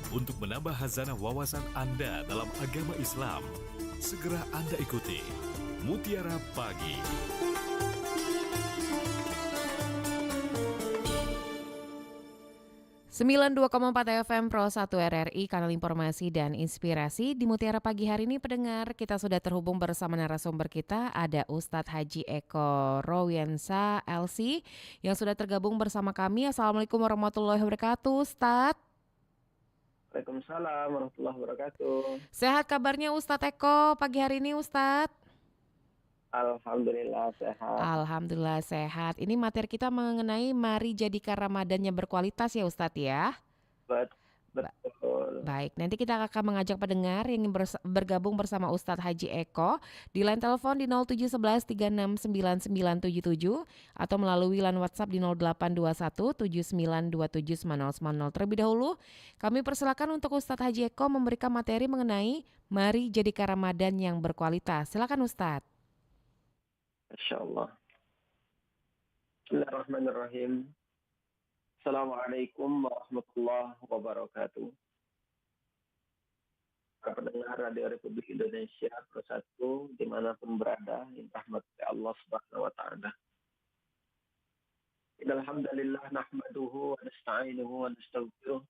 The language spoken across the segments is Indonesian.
untuk menambah hazanah wawasan Anda dalam agama Islam. Segera Anda ikuti Mutiara Pagi. 92,4 FM Pro 1 RRI, kanal informasi dan inspirasi. Di Mutiara Pagi hari ini pendengar, kita sudah terhubung bersama narasumber kita. Ada Ustadz Haji Eko Rowiensa LC yang sudah tergabung bersama kami. Assalamualaikum warahmatullahi wabarakatuh, Ustadz. Waalaikumsalam warahmatullahi wabarakatuh. Sehat kabarnya Ustadz Eko pagi hari ini, Ustadz? Alhamdulillah sehat. Alhamdulillah sehat. Ini materi kita mengenai mari jadikan Ramadan yang berkualitas ya Ustadz ya. Betul. Baik, nanti kita akan mengajak pendengar yang ingin bergabung bersama Ustadz Haji Eko di line telepon di 0711 369977 atau melalui line WhatsApp di 0821 7927 Terlebih dahulu, kami persilakan untuk Ustadz Haji Eko memberikan materi mengenai mari jadikan Ramadan yang berkualitas. Silakan Ustadz. Insyaallah. Bismillahirrahmanirrahim. Assalamualaikum warahmatullahi wabarakatuh. Para pendengar Radio Republik Indonesia Pro 1 dimanapun berada, yang rahmati Allah Subhanahu wa taala. Alhamdulillah nahmaduhu wa nasta'inuhu wa nastaghfiruh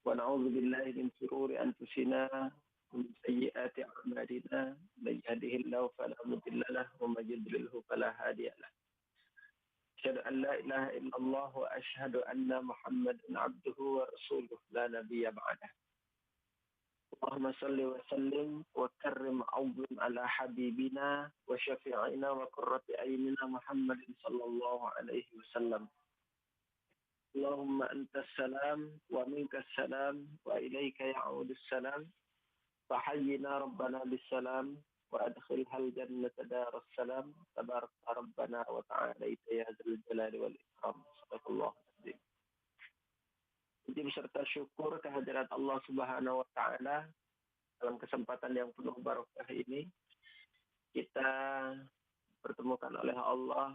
wa na'udzu billahi min shururi anfusina wa min sayyiati a'malina. May yahdihillahu fala mudilla lahu wa may yudlilhu fala hadiya lahu. Asyhadu an la ilaha illallah wa asyhadu anna Muhammadan abduhu wa rasuluh la nabiyya ba'dah. Allahumma salli wa sallim wa karrim awwim ala habibina wa syafi'ina wa qurrati a'yunina Muhammadin sallallahu alaihi wasallam. Allahumma antas salam wa minkas salam wa ilaika ya'udus salam. Fahayyina rabbana bis salam wa adkhilhal jannata daras salam. Tabarakta rabbana wa ta'alaita ya dzal jalali wal ikram. Sadaqallahu azim. Puji beserta syukur kehadirat Allah Subhanahu wa taala dalam kesempatan yang penuh barokah ini kita dipertemukan oleh Allah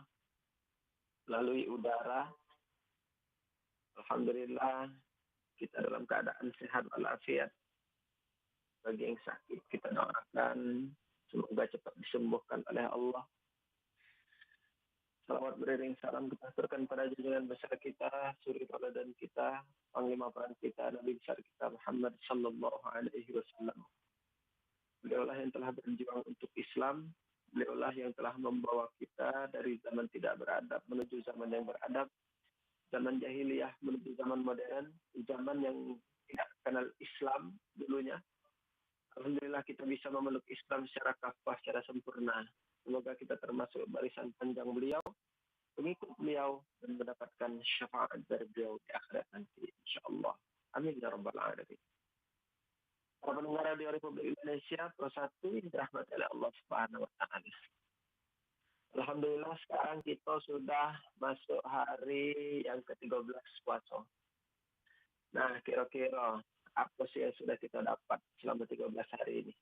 melalui udara. Alhamdulillah kita dalam keadaan sehat walafiat. Bagi yang sakit kita doakan semoga cepat disembuhkan oleh Allah. Salawat beriring salam kita aturkan pada junjungan besar kita, suri tauladan kita, panglima perang kita, Nabi besar kita Muhammad sallallahu alaihi wasallam. Beliaulah yang telah berjuang untuk Islam, beliaulah yang telah membawa kita dari zaman tidak beradab menuju zaman yang beradab, zaman jahiliyah menuju zaman modern, zaman yang tidak kenal Islam dulunya. Alhamdulillah kita bisa memeluk Islam secara kafah, secara sempurna. Semoga kita termasuk barisan panjang beliau, pengikut beliau, dan mendapatkan syafaat dari beliau di akhirat nanti, insyaAllah. Amin ya rabbal alamin. Para pendengar Radio Republik Indonesia Pro 1 yang dirahmati oleh Allah Subhanahu wa taala. Alhamdulillah sekarang kita sudah masuk hari yang ke-13 puasa. Nah, kira-kira apa sih yang sudah kita dapat selama 13 hari ini?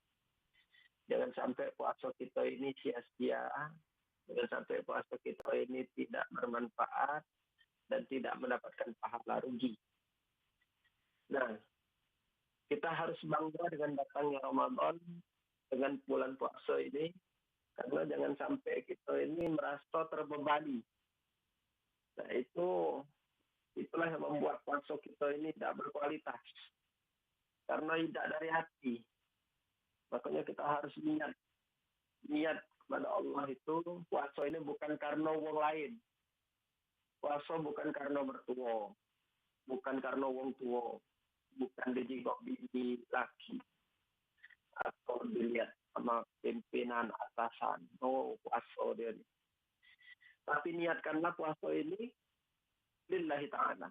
Jangan sampai puasa kita ini sia-sia, jangan sampai puasa kita ini tidak bermanfaat dan tidak mendapatkan pahala rugi. Nah, kita harus bangga dengan datangnya Ramadan, dengan bulan puasa ini, karena jangan sampai kita ini merasa terbebani. Nah, itulah yang membuat puasa kita ini tidak berkualitas. Karena tidak dari hati. Makanya kita harus niat kepada Allah itu, puasa ini bukan karena wong lain. Puasa bukan karena bertuo, bukan karena wong tuo, bukan dijigok bini laki, atau dilihat sama pimpinan atasan. Oh, puasa dia ini. Tapi niatkanlah puasa ini lillahi ta'ala.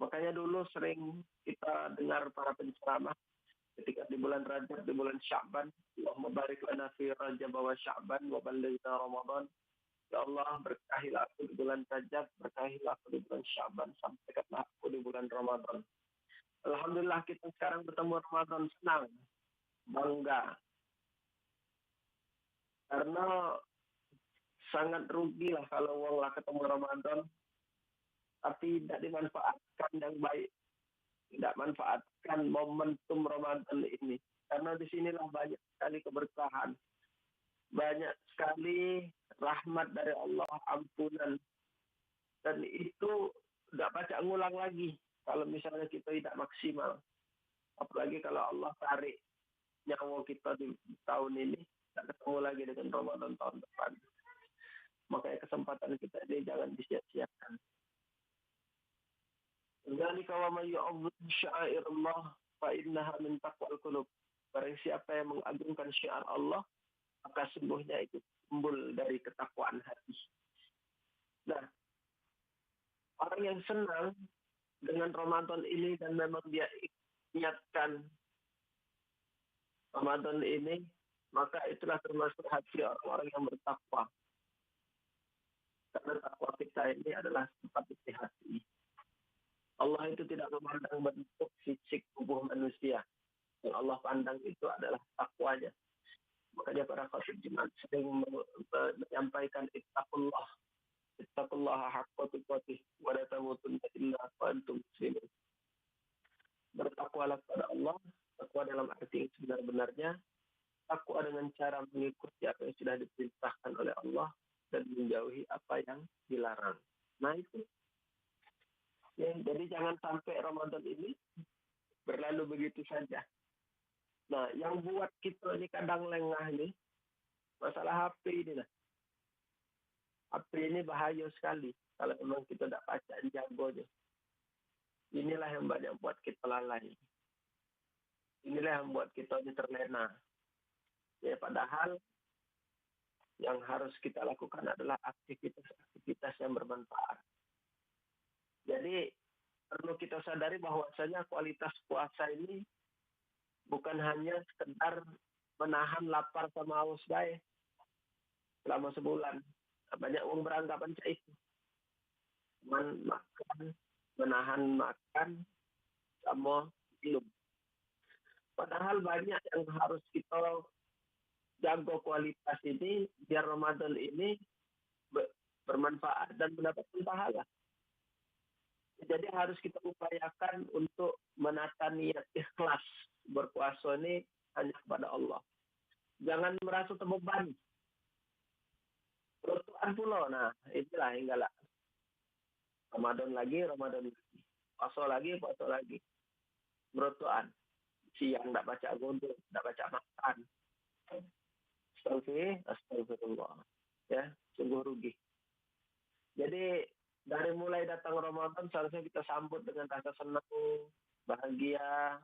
Makanya dulu sering kita dengar para penceramah ketika di bulan Rajab, di bulan Sya'ban, Allahumma barik lana fi Rajab wa Sya'ban wa ballighna Ramadan. Ya Allah, berkahilah aku di bulan Rajab, berkahilah aku di bulan Sya'ban, sampaikanlah aku di bulan Ramadan. Alhamdulillah kita sekarang bertemu Ramadan, senang, bangga. Karena sangat rugi lah kalau uang lah ketemu Ramadan, tapi tidak dimanfaatkan yang baik. tidak manfaatkan momentum Ramadan ini. Karena disinilah banyak sekali keberkahan, banyak sekali rahmat dari Allah, ampunan. Dan itu tidak baca ngulang lagi kalau misalnya kita tidak maksimal. Apalagi kalau Allah tarik nyawa kita di tahun ini, tidak ketemu lagi dengan Ramadan tahun depan. Makanya kesempatan kita ini jangan disia-siakan. Dzalika wa may yu'azzim sya'airallah fa innaha min taqwal qulub. Barang siapa yang mengagungkan syiar Allah, maka sungguhnya itu timbul dari ketakwaan hati. Nah, orang yang senang dengan Ramadan ini dan memang dia niatkan Ramadan ini, maka itulah termasuk hati orang-orang yang bertakwa. Karena takwa kita ini adalah sifat isi hati. Allah itu tidak memandang bentuk fisik tubuh manusia. Yang Allah pandang itu adalah takwanya. Makanya para khatib Jumat sering menyampaikan ittaqullaha haqqa tuqatih wa la tamutunna illa wa antum muslimun. Bertakwalah kepada Allah, takwa dalam arti yang sebenar-benarnya, takwa dengan cara mengikuti apa yang sudah diperintahkan oleh Allah dan menjauhi apa yang dilarang. Nah itu. Ya, jadi jangan sampai Ramadan ini berlalu begitu saja. Nah, yang buat kita ini kadang lengah ini, masalah HP ini. HP ini bahaya sekali kalau memang kita tidak bacaan jagonya. Inilah yang banyak buat kita lalai. Inilah yang buat kita ini terlena. Ya, padahal yang harus kita lakukan adalah aktivitas-aktivitas yang bermanfaat. Jadi perlu kita sadari bahwasanya kualitas puasa ini bukan hanya sekedar menahan lapar sama haus baik selama sebulan. Banyak orang beranggapan itu. Menahan makan sama minum. Padahal banyak yang harus kita jaga kualitas ini biar Ramadan ini bermanfaat dan mendapatkan pahala. Jadi harus kita upayakan untuk menata niat ikhlas berpuasa ini hanya kepada Allah. Jangan merasa terbebani. Peruntukan pula, nah itulah yang galak. Ramadan lagi. Puasa lagi. Berotoan. Siang tak baca gondol, tak baca makan. Astagfirullah. Ya, sungguh rugi. Jadi dari mulai datang Ramadan seharusnya kita sambut dengan rasa senang, bahagia.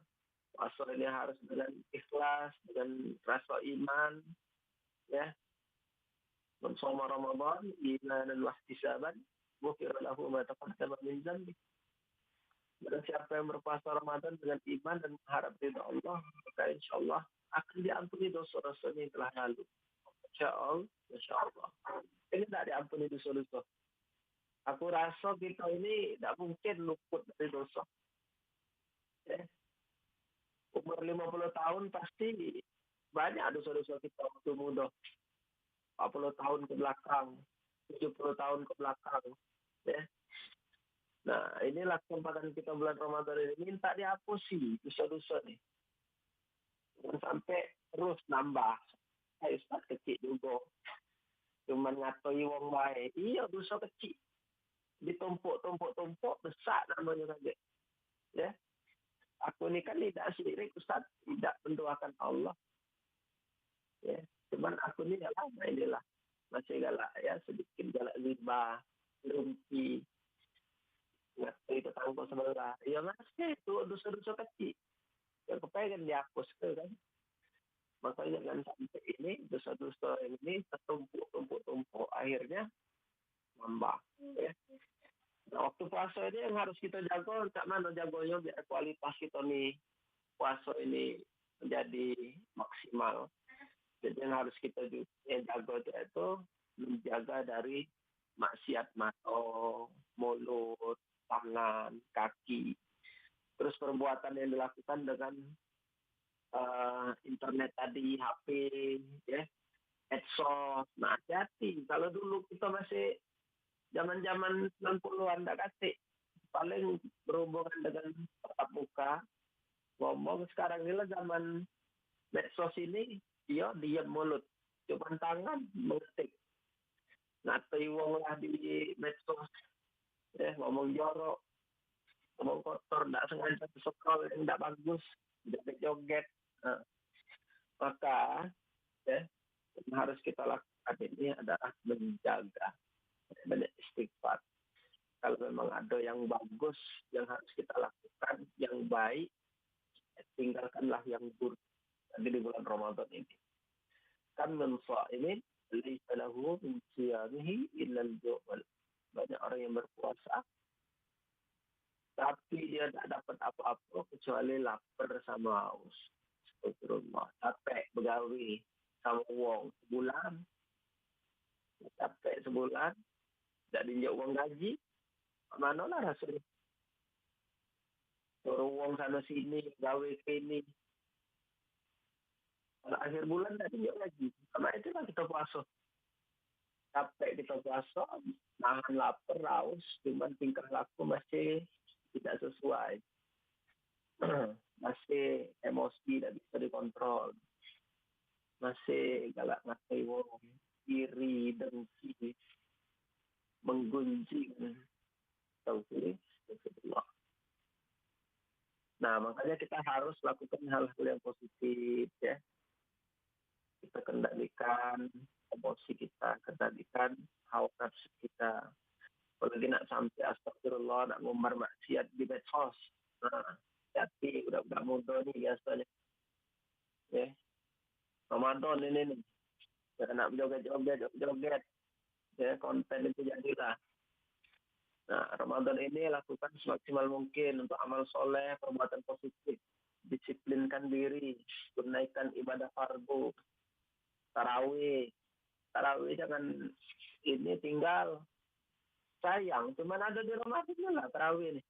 Puasa ini harus dengan ikhlas, dengan rasa iman. Ya. Bersama Ramadan, imanan wa ihtisaban, ghufira lahu ma taqaddama min dzambi. Dan siapa yang berpuasa Ramadan dengan iman dan mengharap ridha Allah, maka insyaallah akan diampuni dosa-dosanya yang telah lalu. Insyaallah. Ini tidak diampuni dosa-dosa. Aku rasa kita ini tidak mungkin luput dari dosa. Ya. Umur 50 tahun pasti banyak dosa-dosa kita waktu muda. 40 tahun ke belakang, 70 tahun ke belakang. Ya. Nah, inilah kesempatan kita bulan Ramadan ini. Minta dihapusi dosa-dosa nih. Jangan sampai terus nambah. Kayak Ustaz kecil juga. Cuman ngatoi wong baik. Iya, dosa kecil. Ditumpuk besar namanya saja. Ya. Aku ini kan tidak syirik, Ustaz, tidak mendoakan Allah. Ya. Cuman aku ini ya lama inilah. Masih galak ya, sedikit galak riba, rumpi, ngerti tetangga sebelah. Ya masih itu dosa-dosa kecil. Yang kepengen dihapus kan. Makanya jangan sampai ini dosa-dosa ini tertumpuk, akhirnya nambah. Ya. Nah, waktu puasa ini yang harus kita jaga, tak mana jaganya biar kualitas kita nih puasa ini menjadi maksimal. Jadi yang harus kita jaga itu menjaga dari maksiat mata, mulut, tangan, kaki. Terus perbuatan yang dilakukan dengan internet tadi, HP, ya, medsos. Nah, hati-hati. Kalau dulu kita masih zaman-zaman 90-an tak kasih paling berhubungan dengan tatap muka, ngomong. Sekarang ini lah zaman medsos ini, dia diam mulut, cuman tangan mengetik. Ngatei wong lah di medsos, ngomong jorok, ngomong kotor, nggak sengaja scroll yang nggak bagus, joget-joget. Nah, maka ya, yang harus kita lakukan ini adalah menjaga, banyak istighfar. Kalau memang ada yang bagus yang harus kita lakukan, yang baik, tinggalkanlah yang buruk. Nanti di bulan Ramadan ini. Kan ini laisa lahu min siyamihi illa al-ju'al. Banyak orang yang berpuasa tapi dia tidak dapat apa-apa kecuali lapar sama haus. Astagfirullah. Capek begawi sama wong sebulan. Capek sebulan. Tidak dinjak uang gaji. Mana lah rasanya. Suruh uang sana sini, gawe sini. Kalau akhir bulan tidak dinjak lagi. Karena itulah kita puasa. Capek kita puasa, nahan lapar, haus, cuman tingkah laku masih tidak sesuai. Masih emosi tidak bisa dikontrol. Masih galak ngatai wong, iri, dengki, menggunjing. Astagfirullah. Nah, makanya kita harus lakukan hal-hal yang positif, ya. Kita kendalikan emosi kita, kendalikan hawa nafsu kita. Apalagi nak sampai astagfirullah, nak ngumbar maksiat di medsos. Nah, jadi udah muda nih biasanya. Ya, Ramadan ini nih. Jangan nak joget. Ya, konten itu jadilah. Nah, Ramadan ini lakukan semaksimal mungkin untuk amal soleh, perbuatan positif. Disiplinkan diri, tunaikan ibadah fardu, tarawih jangan ini tinggal. Sayang, cuman ada di Ramadan lah tarawih nih.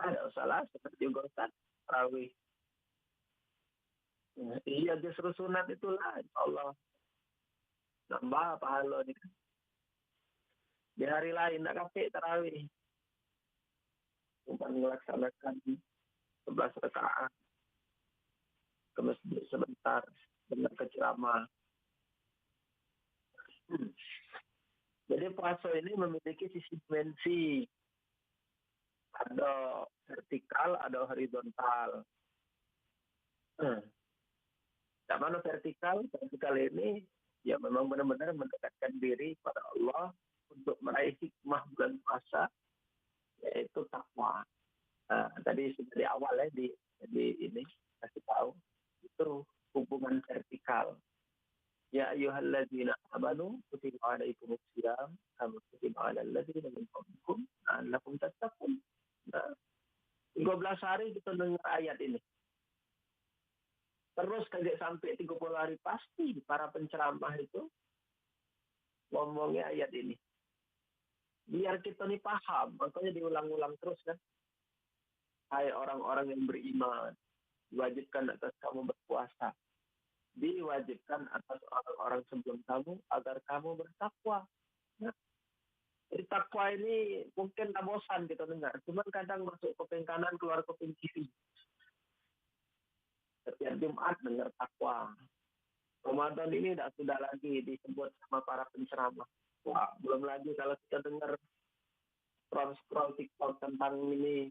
Ada salah seperti juga Ustaz, tarawih. Iya, justru sunat itulah, insyaAllah. Nambah pahala nih. Di hari lain, nak kapek tarawih. Cuma melaksanakan 11 rakaat ke masjid sebentar dengan ceramah. Jadi puasa ini memiliki sisi dimensi. Ada vertikal, ada horizontal. Yang mana vertikal ini ya memang benar-benar mendekatkan diri pada Allah untuk meraih hikmah bulan puasa, yaitu takwa. Tadi sudah di awal ya di ini kasih tahu itu hubungan vertikal. Ya ayyuhalladzina amanu kutiba alaikumus syiyam kama kutiba alal ladzina min qablikum la'allakum tattaqun. Nah, 13 hari kita dengar ayat ini. Terus sampai 30 hari pasti para penceramah itu ngomongnya ayat ini. Biar kita nih paham, makanya diulang-ulang terus kan. Hai orang-orang yang beriman, diwajibkan atas kamu berpuasa. Diwajibkan atas orang-orang sebelum kamu agar kamu bertakwa. Nah, jadi takwa ini mungkin tak bosan kita dengar. Cuman kadang masuk kuping kanan, keluar kuping kiri. Setiap Jumat dengar takwa. Ramadan ini sudah lagi disebut sama para penceramah. Wah, belum lagi kalau kita dengar scroll TikTok tentang ini,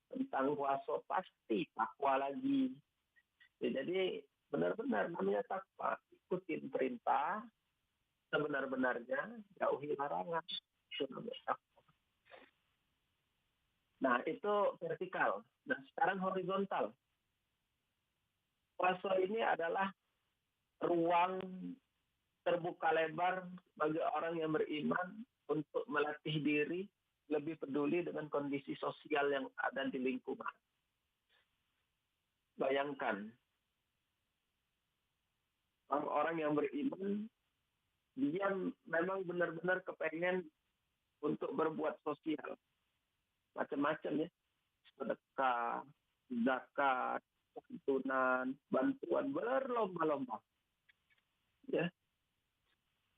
tentang puasa, pasti takwa lagi. Jadi benar-benar namanya takwa, ikutin perintah sebenar-benarnya, jauhi larangan. Itu namanya takwa. Nah, itu vertikal. Nah, sekarang horizontal. Puasa ini adalah ruang terbuka lebar bagi orang yang beriman untuk melatih diri lebih peduli dengan kondisi sosial yang ada di lingkungan. Bayangkan, orang-orang yang beriman, dia memang benar-benar kepengen untuk berbuat sosial. Macam-macam ya. Sedekah, zakat, santunan, bantuan berlomba-lomba. Ya.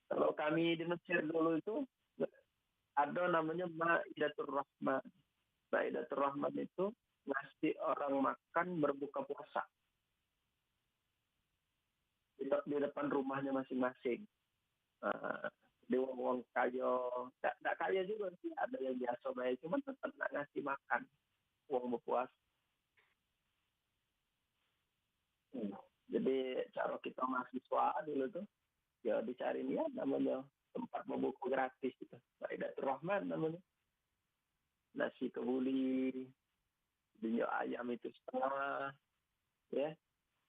Kalau kami di Mesir dulu itu ada namanya Maidatur Rahman. Maidatur Rahman itu ngasih orang makan berbuka puasa di depan rumahnya masing-masing. Nah, di wong kayo, tak kaya juga sih, ada yang biasa baik, cuman tetap nak ngasih makan wong berpuasa. Jadi cara kita mahasiswa dulu tuh, ya dicari ya namanya tempat membuku gratis gitu. Maidatur Rahman namanya. Nasi kebuli, dinyo ayam itu setengah, ya.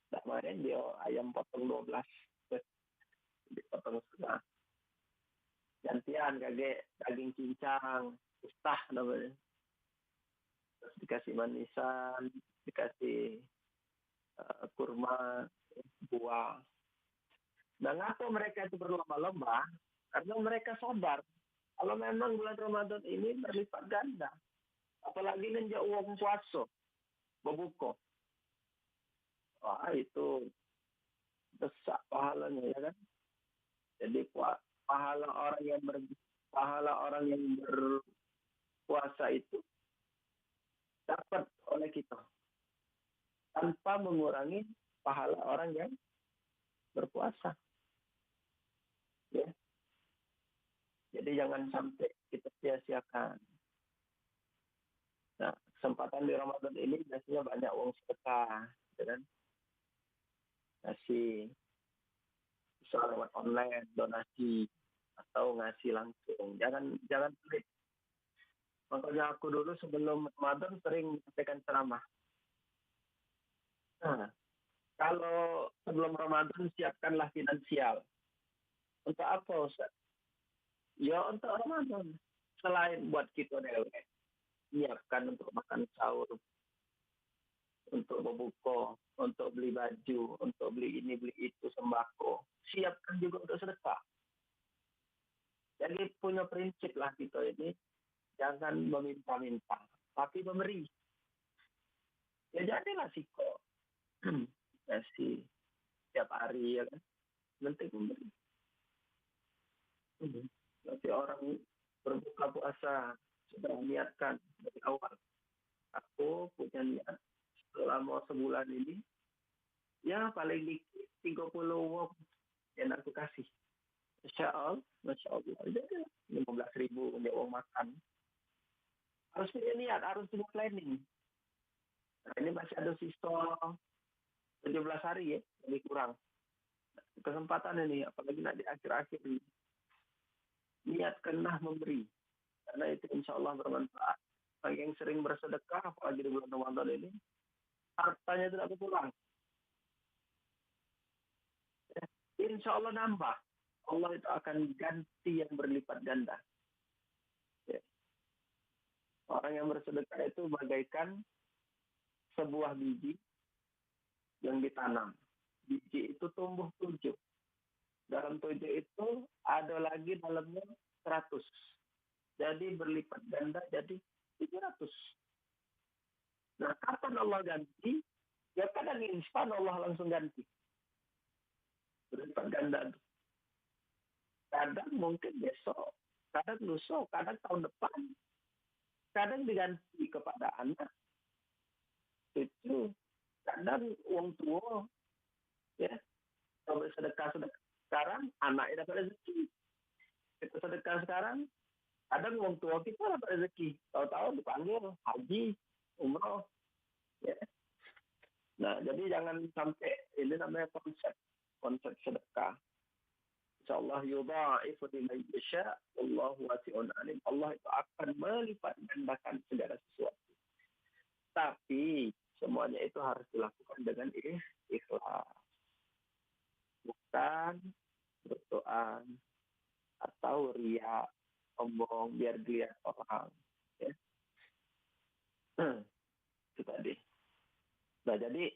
Tak main dia ayam potong 12, dipotong setengah. Gantian kage daging cincang, ustah namanya. Terus dikasih manisan, dikasih kurma, buah. Nah, ngapa mereka itu berlomba-lomba? Karena mereka sadar kalau memang bulan Ramadan ini berlipat ganda. Apalagi nenjak uang puasa, berbuka. Wah, itu besar pahalanya, ya kan? Jadi pahala orang yang berpuasa itu dapat oleh kita tanpa mengurangi pahala orang yang berpuasa. Ya. Jadi jangan sampai kita sia-siakan. Nah, kesempatan di Ramadan ini biasanya banyak uang sedekah, ya kan? Ngasih lewat online, donasi atau ngasih langsung. Jangan pelit. Makanya aku dulu sebelum Ramadan sering menyampaikan ceramah. Nah, kalau sebelum Ramadan siapkanlah finansial. Untuk apa, Ustaz? Ya untuk Ramadan. Selain buat kita dewek, siapkan untuk makan sahur, untuk berbuka, untuk beli baju, untuk beli ini, beli itu, sembako. Siapkan juga untuk sedekah. Jadi punya prinsip lah kita ini, jangan meminta-minta, tapi memberi. Ya jadilah siko. Kasih setiap hari, ya kan. Nanti memberi. Nanti orang berbuka puasa, sudah niatkan dari awal. Aku punya niat selama sebulan ini, ya paling dikit 30 won yang aku kasih. Masya Allah. Jadi 15.000 untuk uang makan. Harus punya niat, harus punya planning. Nah, ini masih ada sisa 17 hari ya, lebih kurang. Kesempatan ini, apalagi nanti akhir-akhir ini. Niatkanlah memberi. Karena itu insya Allah bermanfaat. Bagi yang sering bersedekah, apalagi di bulan Ramadan ini, hartanya tidak berkurang. Insya Allah nambah. Allah itu akan ganti yang berlipat ganda. Ya. Orang yang bersedekah itu bagaikan sebuah biji yang ditanam. Biji itu tumbuh 7. Dalam 7 itu ada lagi dalamnya 100. Jadi berlipat ganda jadi 700. Nah, kapan Allah ganti? Ya kadang instan Allah langsung ganti. Berlipat ganda. Kadang mungkin besok, kadang lusa, kadang tahun depan. Kadang diganti kepada anak, cucu, kadang uang tua. Ya, kalau sedekah sekarang, anaknya dapat rezeki. Kita sedekah sekarang, kadang uang tua kita dapat rezeki. Tahu-tahu dipanggil haji, umroh. Ya. Nah, jadi jangan sampai, ini namanya konsep sedekah. Insyaallah yudha'ifu liman yasha, wallahu wasi'un alim. Allah itu akan melipat gandakan segala sesuatu. Tapi semuanya itu harus dilakukan dengan ikhlas. Bukan berdoa atau riya, sombong biar dilihat orang. Ya. Itu tadi. Nah, jadi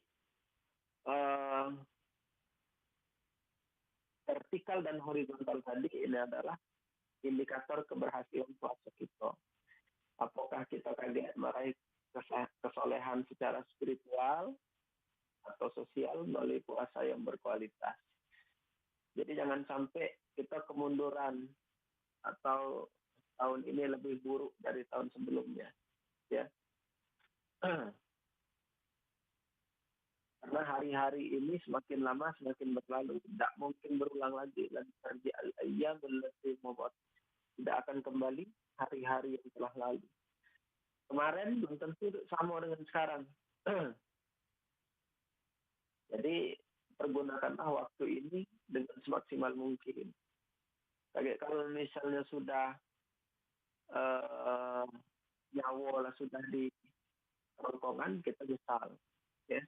vertikal dan horizontal tadi ini adalah indikator keberhasilan puasa kita. Apakah kita kaget meraih kesolehan secara spiritual atau sosial melalui puasa yang berkualitas. Jadi jangan sampai kita kemunduran atau tahun ini lebih buruk dari tahun sebelumnya, ya. Karena hari-hari ini semakin lama semakin berlalu, tidak mungkin berulang lagi. Dan terjadi al-ayyamul lati madat, tidak akan kembali hari-hari yang telah lalu. Kemarin belum tentu sama dengan sekarang. Jadi pergunakanlah waktu ini dengan semaksimal mungkin. Kayak kalau misalnya sudah nyawa lah sudah di rongkongan, kita nyesal, ya.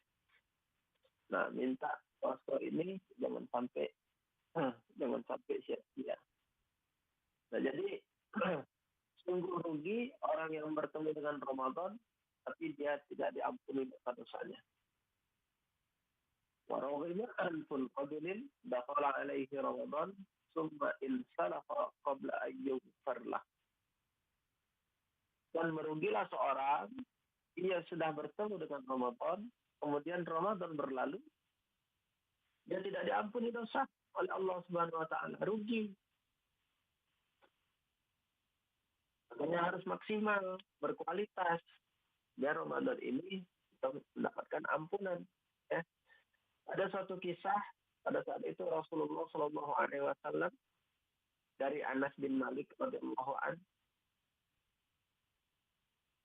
Nah, minta puasa ini jangan sampai sia-sia. Nah, jadi sungguh rugi orang yang bertemu dengan Ramadan tapi dia tidak diampuni dosa-dosanya. Warawina anfun qabilin dakhala alaihi Ramadan summa insalafa qabla ayyughfarlah. Dan merugilah seorang ia sudah bertemu dengan Ramadan, kemudian Ramadan berlalu, dia tidak diampuni dosa oleh Allah Subhanahu wa taala. Rugi. Makanya harus maksimal, berkualitas. Biar Ramadan ini kita mendapatkan ampunan. Ya. Ada suatu kisah pada saat itu Rasulullah Shallallahu Alaihi Wasallam dari Anas bin Malik radhiyallahu anhu.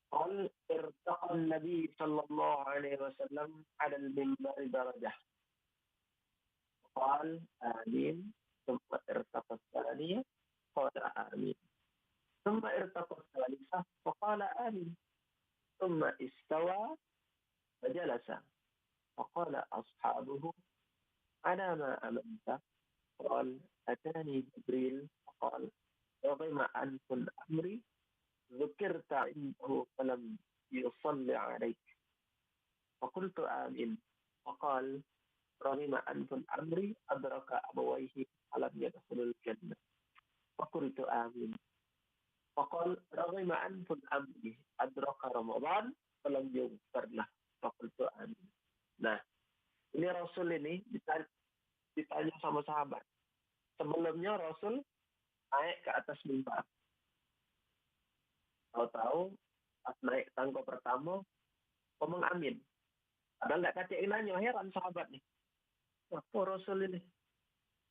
قال ارتقى النبي صلى الله عليه وسلم على المنبر درجة قال آمين ثم ارتقى الثانية قال آمين ثم ارتقى الثالثة فقال آمين ثم استوى فجلس فقال أصحابه على ما أمنت قال أتاني جبريل فقال رغم أنف أمري ذكرت عنده فلم يصلي عليك فقلت آمين فقال رغم أنف أمري أدرك أبويه فلم يدخل الجنة فقلت آمين فقال رغم أنف أمري أدرك رمضان فلم يغفر له فقلت آمين. Nah, ini Rasul ini ditanya sama sahabat. Sebelumnya Rasul naik ke atas mimbar. Tahu-tahu pas naik tangga pertama ngomong amin. Padahal nggak kacau yang nanya, heran sahabat nih. Apa Rasul ini?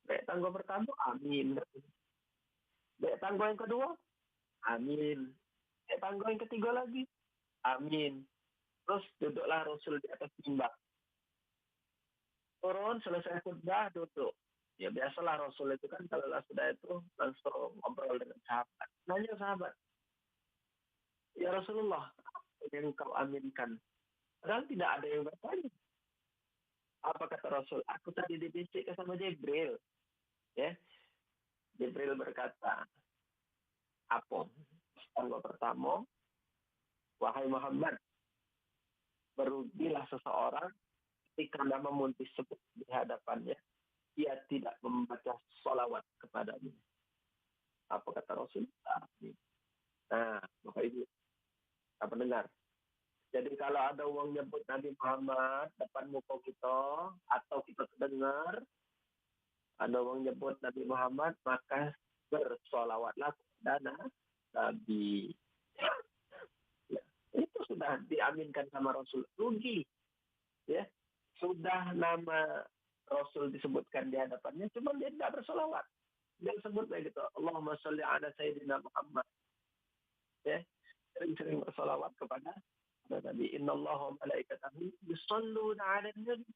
Naik tangga pertama amin. Naik tangga yang kedua amin. Naik tangga yang ketiga lagi amin. Terus duduklah Rasul di atas mimbar. Turun selesai khutbah duduk. Ya biasalah Rasul itu kan kalau sudah itu langsung ngobrol dengan sahabat. Nanya sahabat, ya Rasulullah, yang kau aminkan. Padahal tidak ada yang bertanya. Apa kata Rasul? Aku tadi dibisikkan sama Jibril. Ya, Jibril berkata, apa? Tangga pertama, wahai Muhammad, berugilah seseorang ketika namamu disebut di hadapannya, ia tidak membaca sholawat kepadanya. Apa kata Rasul? Nah, Bapak Ibu, kita mendengar. Jadi kalau ada orang nyebut Nabi Muhammad depan muka kita, atau kita dengar ada orang nyebut Nabi Muhammad, maka bersolawatlah kepada Nabi. Ya, itu sudah diaminkan sama Rasul. Rugi. Ya, sudah nama Rasul disebutkan di hadapannya, cuma dia tidak bersolawat. Dia sebut begitu, Allahumma sholli ala Sayyidina Muhammad. Ya, sering-sering bersolawat kepada Nabi. Inna Allah wa malaikatahu yusalluna 'alan nabi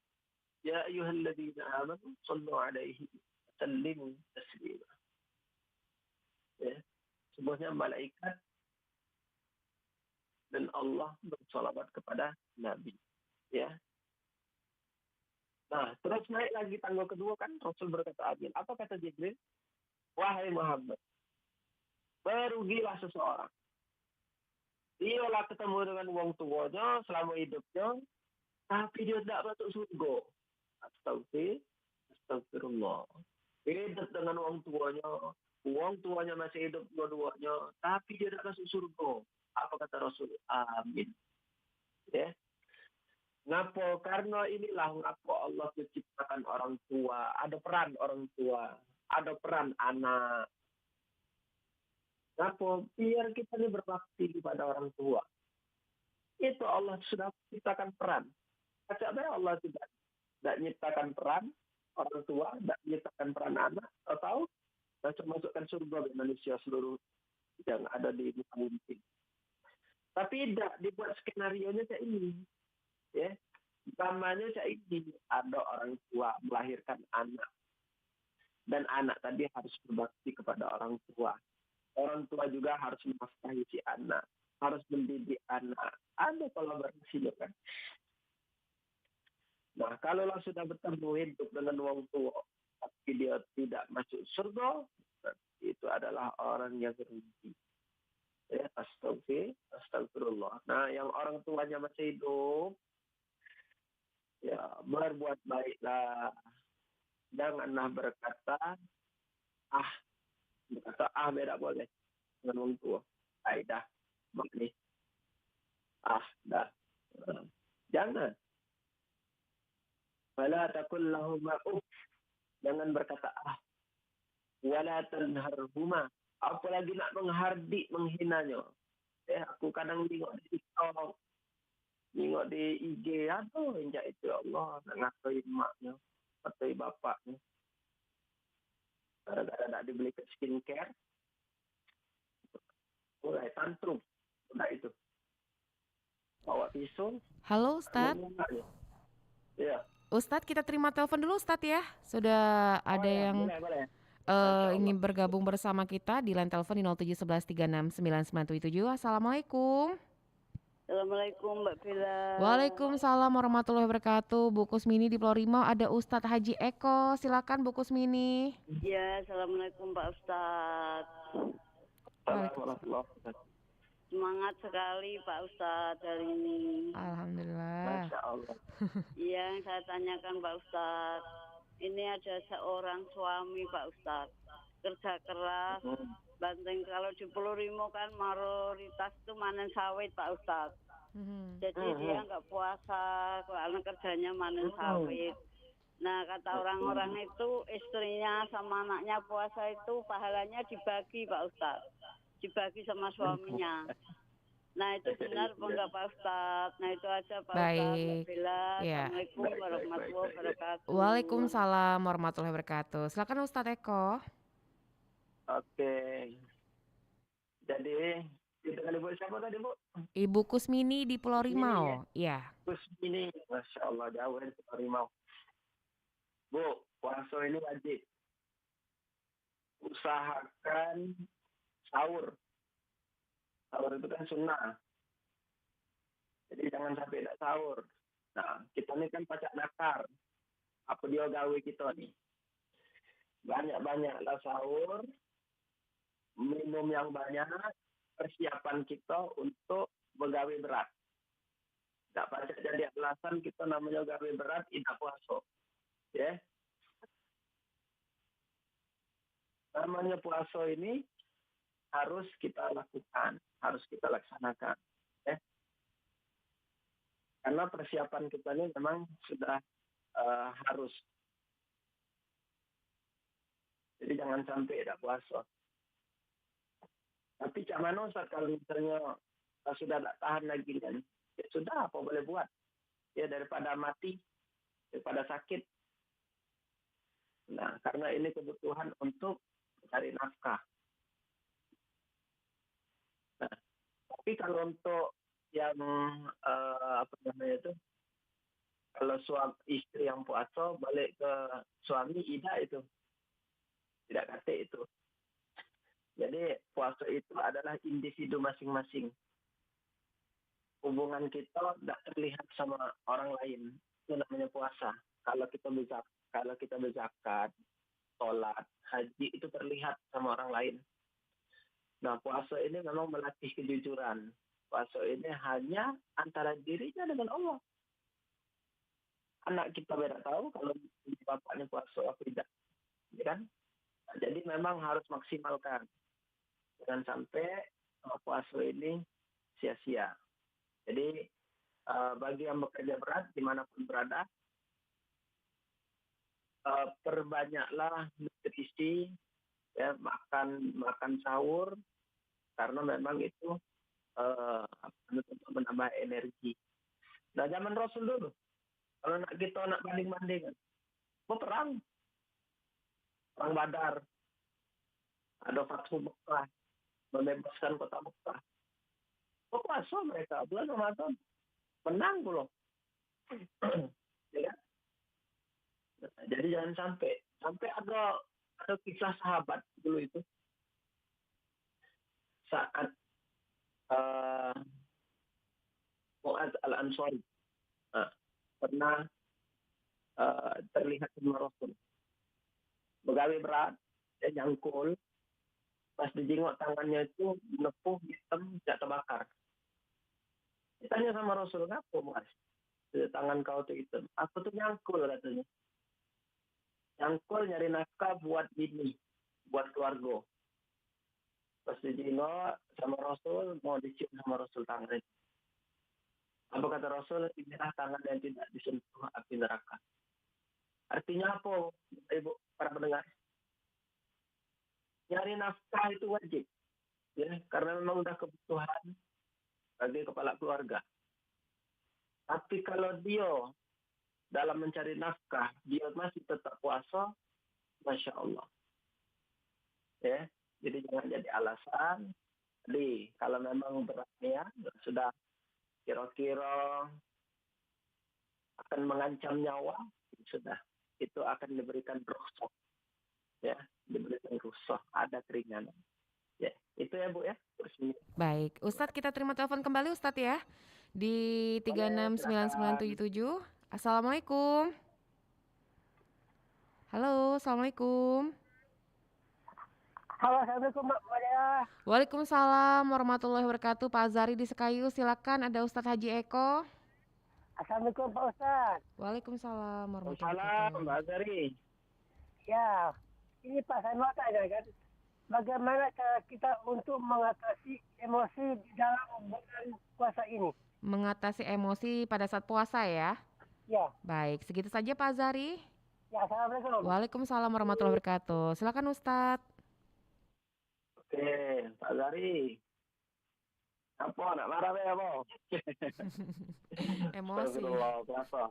ya ayyuhalladzina amanu sallu 'alaihi wa sallimu taslima. Ya, semuanya malaikat dan Allah bersolawat kepada Nabi. Ya. Nah, terus naik lagi tangga kedua kan Rasul berkata amin. Apa kata Jibril? Wahai Muhammad, berugilah seseorang. Dialah ketemu dengan wong tuanya selama hidupnya, tapi dia tidak masuk surga. Astagfirullah. Hidup dengan wong tuanya masih hidup dua-duanya, tapi dia tidak masuk surga. Apa kata Rasul? Amin. Ya. Ngapa? Karena inilah ngapa Allah menciptakan orang tua. Ada peran orang tua, ada peran anak. Apa? Biar kita ini berbakti kepada orang tua. Itu Allah sudah ciptakan peran. Kacanya Allah tidak menciptakan peran orang tua, tidak menciptakan peran anak, atau masukkan surga bagi manusia seluruh yang ada di muka bumi. Tapi tidak dibuat skenario-nya kayak ini. Ya. Namanya kayak ini. Ada orang tua melahirkan anak. Dan anak tadi harus berbakti kepada orang tua. Orang tua juga harus menafkahi si anak. Harus mendidik anak. Ada kolaborasinya kan. Nah, kalau sudah bertemu hidup dengan orang tua, tapi dia tidak masuk surga, itu adalah orang yang rugi. Ya, astagfirullah. Nah, yang orang tuanya masih hidup, ya berbuat baiklah. Janganlah berkata beda boleh dengan orang tua. Dah, mak nih. Dah. Jangan. Fala taqul lahuma uff. Jangan berkata wala tanharhuma. Apalagi nak menghardik, menghinanya. Aku kadang tengok di TikTok, tengok di IG, aduh, injak itu Allah, nak ngatai maknya, ngatai bapaknya. Kadang-kadang nak dibeli ke skincare, mulai tantrum, udah itu. Bawa pisau. Halo Ustadz. Ya. Ustadz, kita terima telepon dulu Ustadz ya. Sudah ada yang boleh. ingin bergabung bersama kita di line telepon di 0711369977. Assalamualaikum. Assalamualaikum Mbak Bella. Waalaikumsalam warahmatullahi wabarakatuh. Bu Kusmini di Pulau Rimau, ada Ustadz Haji Eko. Silakan Bu Kusmini. Ya, Assalamualaikum Pak Ustadz. Semangat sekali Pak Ustadz hari ini. Alhamdulillah. Masya Allah. Yang saya tanyakan Pak Ustadz, ini ada seorang suami Pak Ustadz, kerja keras, banting. Kalau di Pulau Rimau kan mayoritas itu panen sawit Pak Ustadz. Jadi dia nggak puasa, karena kerjanya panen sawit. Nah, kata orang-orang itu istrinya sama anaknya puasa itu pahalanya dibagi Pak Ustadz. Dibagi sama suaminya. Nah, itu benar apa enggak Pak Ustadz? Nah, itu aja Pak Ustadz. Mbak Bella. Ya. Assalamualaikum warahmatullahi wabarakatuh. Waalaikumsalam warahmatullahi wabarakatuh. Silakan Ustadz Eko. Oke. Jadi, dengan Ibu siapa tadi, Bu? Ibu Kusmini di Pulau Rimau. Iya. Kusmini. Masya Allah, jauh dari Pulau Rimau. Bu, puasa ini wajib. Usahakan sahur. Sahur itu kan sunnah. Jadi jangan sampai tidak sahur. Nah, kita ini kan pacak nakar. Apa dia gawe kita nih? Banyak-banyaklah sahur. Minum yang banyak. Persiapan kita untuk begawe berat. Tidak pacak jadi alasan kita namanya gawe berat, tidak puasa. Ya. Namanya puasa ini harus kita lakukan, harus kita laksanakan. Ya. Karena persiapan kita ini memang sudah harus. Jadi jangan sampai tidak puasa. Tapi cak mana Ustaz kalau misalnya sudah tak tahan lagi kan? Ya sudah, apa boleh buat? Ya daripada mati, daripada sakit. Nah, karena ini kebutuhan untuk mencari nafkah. Nah, tapi kalau untuk yang kalau suami istri yang puasa balik ke suami itu tidak kata itu. Jadi puasa itu adalah individu masing-masing. Hubungan kita tidak terlihat sama orang lain, itu namanya puasa. Kalau kita berzakat, sholat, haji itu terlihat sama orang lain. Nah, puasa ini memang melatih kejujuran. Puasa ini hanya antara dirinya dengan Allah. Anak kita beda tahu kalau bapaknya puasa atau tidak. Ya kan? Nah, jadi memang harus maksimalkan. Jangan sampai puasa ini sia-sia. Jadi, bagi yang bekerja berat, dimanapun berada, perbanyaklah nutrisi, ya, makan sahur, karena memang itu untuk menambah energi. Nah, zaman Rasul dulu, kalau kita nak banding-bandingan, perang Badar, ada Fathu Mekah, membebaskan kota Mekah. Puasa mereka bulan Ramadan, menang loh. Ya kan? Jadi jangan sampai ada kisah sahabat dulu itu saat Mu'adz al-Ansari pernah terlihat sama Rasul. Begawe berat, dia jangkul, pas dijengok tangannya itu menepuh hitam, tidak terbakar. Ditanya sama Rasul, kenapa Mu'adz? Tangan kau tuh hitam. Aku tuh nyangkul katanya. Nyangkul nyari nafkah buat bini, buat keluarga. Pas dijengok sama Rasul, mau dicium sama Rasul tangannya. Apa kata Rasul? Inilah tangan yang tidak disentuh api neraka. Artinya apa, Ibu, para pendengar? Nyari nafkah itu wajib, ya, karena memang udah kebutuhan bagi kepala keluarga. Tapi kalau dia dalam mencari nafkah, dia masih tetap puasa, Masya Allah. Ya, jadi jangan jadi alasan. Jadi, kalau memang beratnya sudah kira-kira akan mengancam nyawa, sudah. Itu akan diberikan rukhsah. Ya, diberikan rukhsah, ada keringanan. Ya, itu ya Bu ya. Baik, Ustadz kita terima telepon kembali Ustadz ya di 369977. Assalamualaikum. Halo, Assalamualaikum. Halo, Assalamualaikum Mbak Maria. Waalaikumsalam warahmatullahi wabarakatuh. Pak Azari di Sekayu, silakan, ada Ustadz Haji Eko. Assalamualaikum Pak Ustadz. Waalaikumsalam warahmatullahi Salam wabarakatuh. Mbak Azari. Ya, ini Pak saya mau tanya kan, bagaimana cara kita untuk mengatasi emosi di dalam bulan puasa ini? Mengatasi emosi pada saat puasa ya. Ya, Baik, segitu saja Pak Azari. ya Assalamualaikum. Waalaikumsalam warahmatullahi wabarakatuh. Silakan Ustadz. Oke, Pak Azari. Apa nak marah ya, Bo? Emosi. Astagfirullah, kenapa?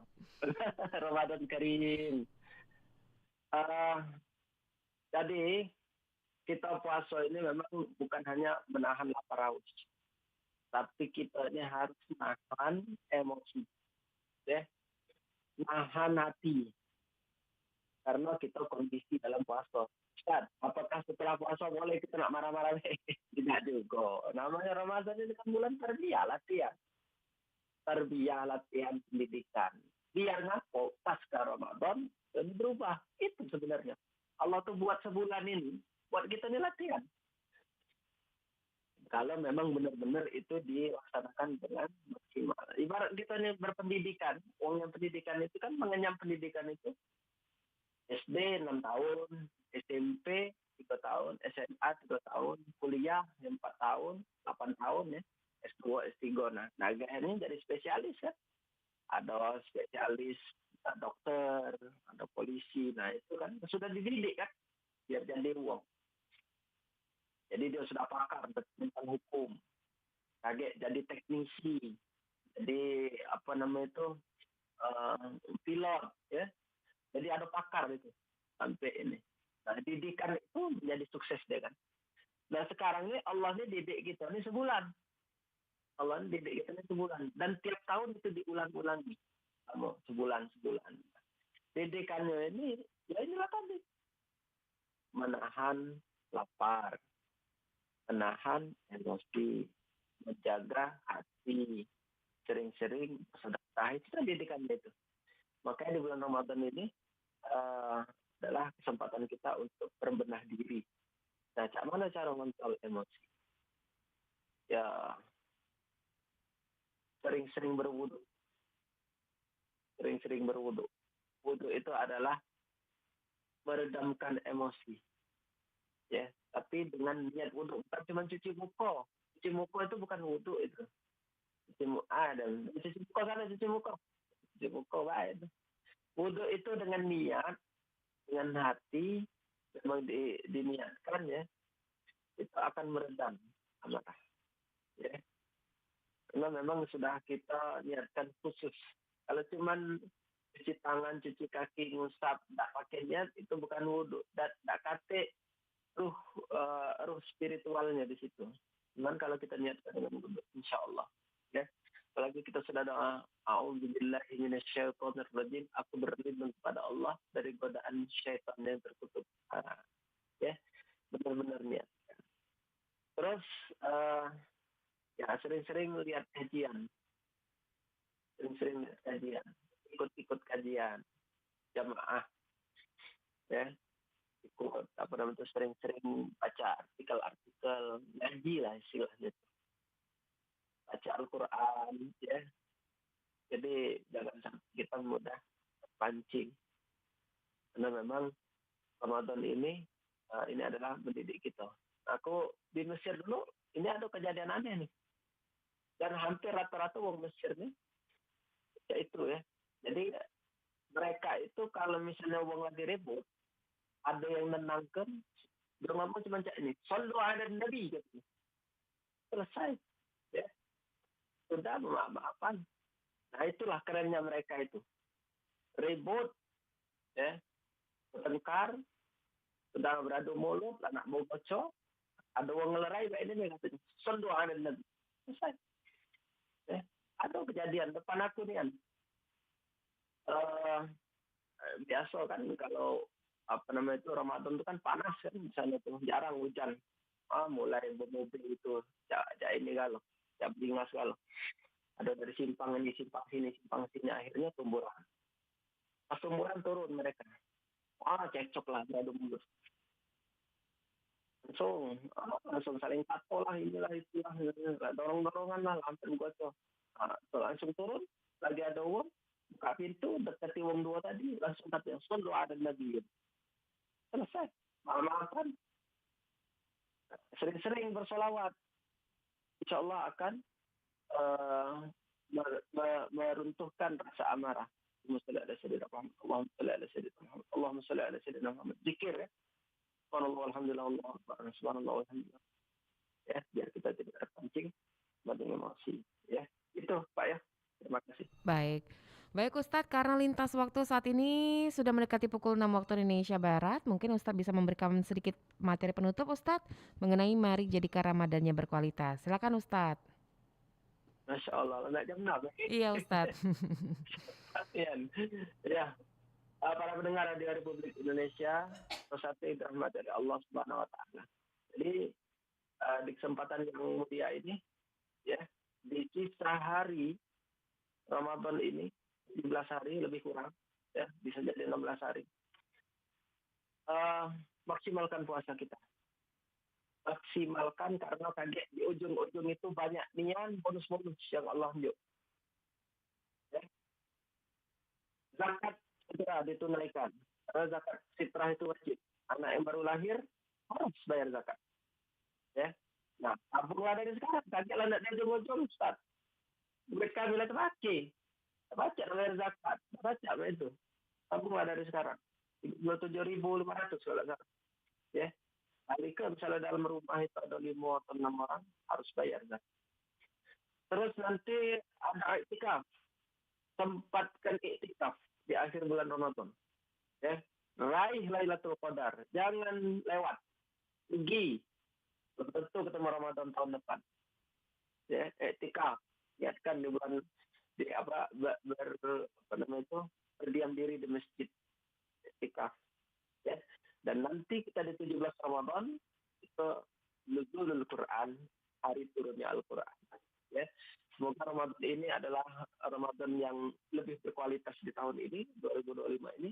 Ramadan Karim. Jadi kita puasa ini memang bukan hanya menahan lapar haus, tapi kita ini harus menahan emosi, ya, nahan hati, karena kita kondisi dalam puasa. Ustaz, apakah setelah puasa boleh kita nak marah-marah? Tidak juga. Namanya Ramadan ini kan bulan tarbiyah, latihan pendidikan. Biar ngapo pasca Ramadan dan berubah. Itu sebenarnya. Allah tuh buat sebulan ini, buat kita ini latihan. Kalau memang benar-benar itu dilaksanakan dengan maksimal. Ibarat kita ini berpendidikan, uang yang pendidikan itu kan mengenyam pendidikan itu SD 6 tahun, SMP 3 tahun, SMA 3 tahun, kuliah 4 tahun, 8 tahun ya, S2, S3. Nah, ini jadi spesialis kan. Ada spesialis, ada dokter, ada polisi. Nah, itu kan sudah dididik kan, biar jadi uang. Jadi dia sudah pakar tentang hukum. Kaget jadi teknisi. Jadi pilot ya. Jadi ada pakar itu sampai ini. Nah, didikan itu menjadi sukses deh kan. Nah, sekarang ini Allah ini didik kita ini sebulan. Allah ini didik kita ini sebulan. Dan tiap tahun itu diulang-ulangi. Sebulan. Didikannya ini, ya inilah tadi. Menahan lapar. Menahan emosi. Menjaga hati. Sering-sering bersedekah. Itu kan didikannya itu. Makanya di bulan Ramadan ini adalah kesempatan kita untuk berbenah diri. Nah, mana cara mengontrol emosi? Ya, sering-sering berwudu. Wudu itu adalah meredamkan emosi. Ya, tapi dengan niat wudu, bukan cuma cuci muka. Cuci muka itu bukan wudu itu. Cuci muka kan cuci muka. Cuci muka baik. Wudu itu dengan niat, dengan hati, memang diniatkan ya, itu akan meredam. amarah. Ya. Karena memang sudah kita niatkan khusus. Kalau cuman cuci tangan, cuci kaki, ngusap, tak pakai niat, itu bukan wudhu. Tak kate ruh spiritualnya di situ. Cuman kalau kita niatkan dengan wudhu, insya Allah. Ya. Apalagi kita sudah doa, A'udzubillahi minasyaitonirrajim, aku berlindung kepada Allah dari godaan syaitan yang terkutuk. Ya, benar-benar niat. Terus ya sering-sering lihat kajian, ikut kajian jamaah, ya, ikut sering-sering baca artikel ngaji lah istilahnya, baca Al-Quran, ya. Jadi jangan sampai kita mudah terpancing, karena memang Ramadan ini adalah mendidik kita. Aku di Mesir dulu, ini ada kejadian aneh nih. Dan hampir rata-rata orang Mesir nih, ya itu ya. Jadi mereka itu kalau misalnya orang lagi ribut, ada yang menenangkan, dia ngomong cuma cak ini, sallu ala nabi, gitu. Selesai. Ya. Sudah maaf-maafan. Nah itulah kerennya mereka itu. Ribut, ya, bertengkar, sudah beradu mulut, anak mau bocor, ada orang ngelerai, ini katanya, sallu ala nabi. Selesai. Ada kejadian depan aku nih kan. Biasa kan kalau Ramadan itu kan panas kan, misalnya tuh jarang hujan. Mulai bermobil itu, ini kalau, bingas kalau. Ada dari simpang ini, simpang sini, akhirnya tumburan. Pas tumburan turun mereka. Cekcok lah, beradu mulut. Langsung saling tato lah, inilah itulah, dorong-dorongan lah, hampir gocok. Langsung turun, lagi ada uang, buka pintu, dekati uang dua tadi, langsung kata yang doa dan nabi. Selesai, maaf-maafan. Sering-sering bersolawat, insya Allah akan meruntuhkan rasa amarah. Allahumma salli ala sayyidina Muhammad. Zikir ya. Subhanallah, alhamdulillah, Allah akbar, subhanallah, alhamdulillah. Ya, biar kita tidak terpancing dengan emosi. Ya, itu Pak ya. Terima kasih. Baik Ustadz, karena lintas waktu saat ini sudah mendekati pukul 6 waktu Indonesia Barat, mungkin Ustadz bisa memberikan sedikit materi penutup Ustadz mengenai mari jadikan Ramadan yang berkualitas. Silakan Ustadz. Masya Allah, enggak jam 6. Iya Ustadz. Ya, para pendengar Radio Republik Indonesia, satu rahmat dari Allah Subhanahu Wa Taala. Jadi di kesempatan yang mulia ini, ya, di sisa hari Ramadan ini 17 hari lebih kurang, ya, bisa jadi 16 hari. Maksimalkan puasa kita. Maksimalkan karena kaget di ujung-ujung itu banyak nian bonus-bonus yang Allah tunjuk. Ya. Zakat segera ditunaikan. Karena zakat fitrah itu wajib. Anak yang baru lahir harus bayar zakat. Ya. Nah, tabunglah dari sekarang. Kagetlah nak di ujung-ujung, Ustaz. Duit kami lah terpakai. Baca bayar zakat. Baca itu. Tabunglah dari sekarang. 27.500 kalau zakat. Ya. Kali ke misalnya dalam rumah itu ada 5 atau 6 orang harus bayar zakat. Terus nanti ada iktikaf. Tempatkan iktikaf di akhir bulan Ramadan. Ya. Raih Lailatul Qadar. Jangan lewat. Pergi. Tentu ketemu Ramadan tahun depan. Ya, iktikaf. Niatkan di bulan berdiam diri di masjid. Iktikaf. Ya. Dan nanti kita di 17 Ramadan itu nuzulul Quran, hari turunnya Al-Quran. Ya. Semoga Ramadan ini adalah Ramadan yang lebih berkualitas di tahun ini, 2025 ini.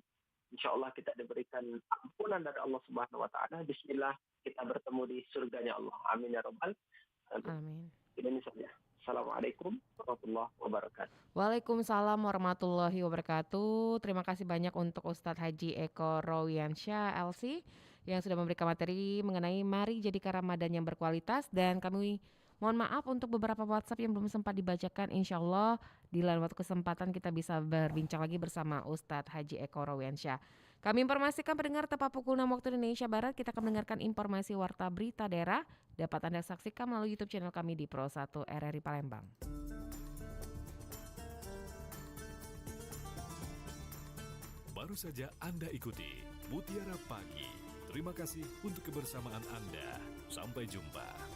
Insya Allah kita diberikan ampunan dari Allah Subhanahu Wa Taala. Bismillah, kita bertemu di surganya Allah. Amin ya Rabbal Alamin. Ini saja. Assalamualaikum warahmatullahi wabarakatuh. Waalaikumsalam warahmatullahi wabarakatuh. Terima kasih banyak untuk Ustadz Haji Eko Rowiansyah LC yang sudah memberikan materi mengenai mari jadikan Ramadan yang berkualitas, dan kami mohon maaf untuk beberapa WhatsApp yang belum sempat dibacakan. Insya Allah di lain waktu kesempatan kita bisa berbincang lagi bersama Ustadz Haji Eko Rowiansyah. Kami informasikan pendengar tepat pukul 6 waktu Indonesia Barat kita akan mendengarkan informasi warta berita daerah dapat Anda saksikan melalui YouTube channel kami di Pro 1 RRI Palembang. Baru saja Anda ikuti Mutiara Pagi. Terima kasih untuk kebersamaan Anda. Sampai jumpa.